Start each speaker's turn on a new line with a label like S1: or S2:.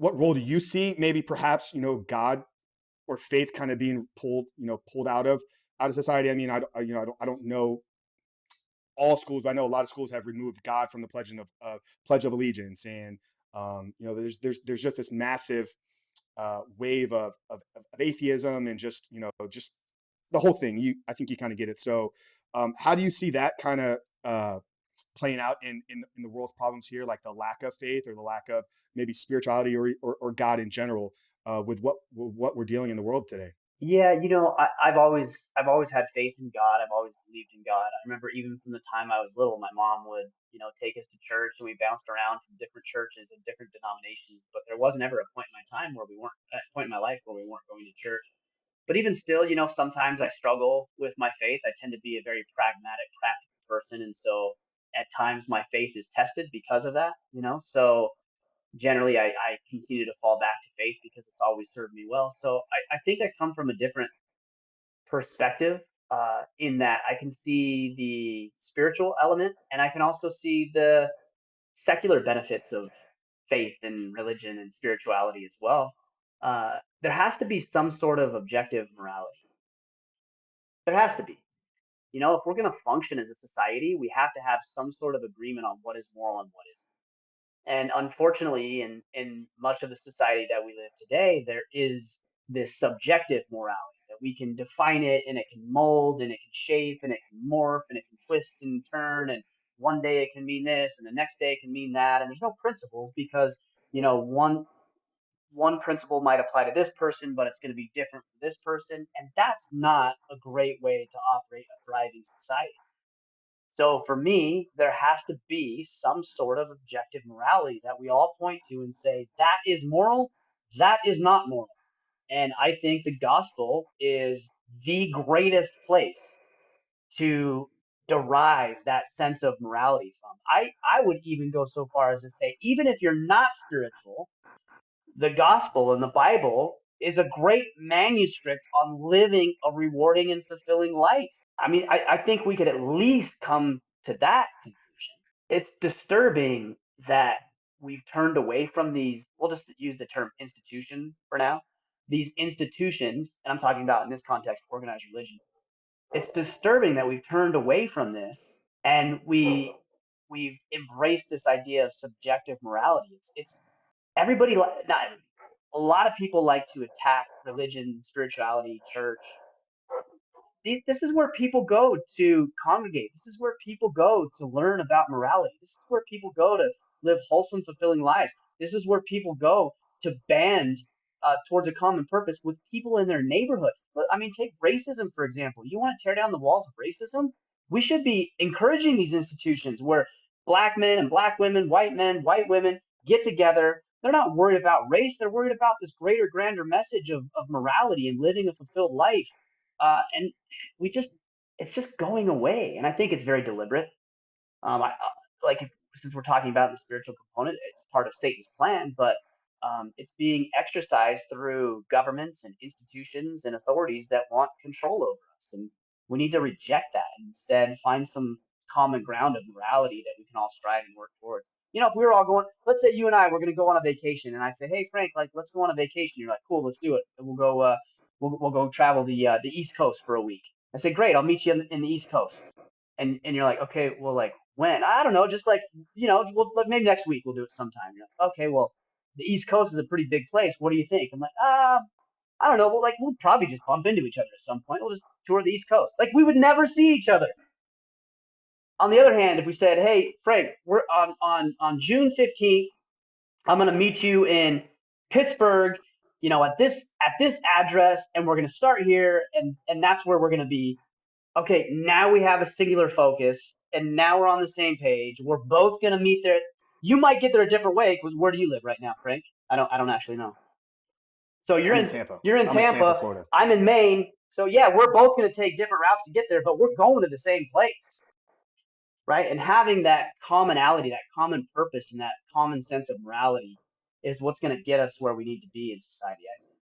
S1: what role do you see maybe perhaps, God or faith kind of being pulled out of society? I mean, I don't know all schools, but I know a lot of schools have removed God from the Pledge of Allegiance, and there's just this massive wave of atheism, and just the whole thing. I think you kind of get it. So, how do you see that kind of playing out in the world's problems here, like the lack of faith or the lack of maybe spirituality or God in general, with what we're dealing in the world today?
S2: Yeah, I've always had faith in God. I've always believed in God. I remember even from the time I was little, my mom would, take us to church, and we bounced around from different churches and different denominations. But there wasn't ever a point in my time where we weren't, a point in my life where we weren't going to church. But even still, sometimes I struggle with my faith. I tend to be a very pragmatic, practical person, and so at times my faith is tested because of that. So generally I continue to fall back to faith because it's always served me well. So I think I come from a different perspective, in that I can see the spiritual element, and I can also see the secular benefits of faith and religion and spirituality as well. There has to be some sort of objective morality. There has to be. If we're going to function as a society, we have to have some sort of agreement on what is moral and what isn't. And unfortunately, in much of the society that we live today, there is this subjective morality that we can define it, and it can mold and it can shape and it can morph and it can twist and turn. And one day it can mean this and the next day it can mean that. And there's no principles because, one principle might apply to this person, but it's going to be different for this person. And that's not a great way to operate a thriving society. So for me, there has to be some sort of objective morality that we all point to and say, that is moral, that is not moral. And I think the gospel is the greatest place to derive that sense of morality from. I would even go so far as to say, even if you're not spiritual, the gospel and the Bible is a great manuscript on living a rewarding and fulfilling life. I mean, I think we could at least come to that conclusion. It's disturbing that we've turned away from these, we'll just use the term institution for now, these institutions, and I'm talking about in this context, organized religion. It's disturbing that we've turned away from this, and we've embraced this idea of subjective morality. It's everybody, not everybody, a lot of people like to attack religion, spirituality, church. This is where people go to congregate. This is where people go to learn about morality. This is where people go to live wholesome, fulfilling lives. This is where people go to band towards a common purpose with people in their neighborhood. But I mean, take racism, for example. You want to tear down the walls of racism? We should be encouraging these institutions where black men, white women get together. They're not worried about race. They're worried about this greater, grander message of morality and living a fulfilled life. And we just it's just going away, and I think it's very deliberate. Since we're talking about the spiritual component, it's part of Satan's plan, but it's being exercised through governments and institutions and authorities that want control over us, and we need to reject that and instead find some common ground of morality that we can all strive and work towards. If we were all going, let's say you and I were going to go on a vacation, and I say, hey Frank, like let's go on a vacation. You're like, cool, let's do it, and we'll go. We'll go travel the East Coast for a week. I say, great, I'll meet you in the East Coast. And you're like, okay, well, like when? I don't know, just like like maybe next week we'll do it sometime. You're like, okay, well, the East Coast is a pretty big place. What do you think? I'm like, I don't know. Well, like we'll probably just bump into each other at some point. We'll just tour the East Coast. Like we would never see each other. On the other hand, if we said, hey, Frank, we're on June 15th, I'm gonna meet you in Pittsburgh, at this address, and we're gonna start here, and that's where we're gonna be. Okay, now we have a singular focus, and now we're on the same page. We're both gonna meet there. You might get there a different way because where do you live right now, Frank? I don't actually know. So you're
S1: I'm in
S2: in
S1: Tampa.
S2: you're in
S1: I'm in Tampa,
S2: Tampa.
S1: Florida.
S2: I'm in Maine. So yeah, we're both gonna take different routes to get there, but we're going to the same place, right? And having that commonality, that common purpose, and that common sense of morality is what's gonna get us where we need to be in society.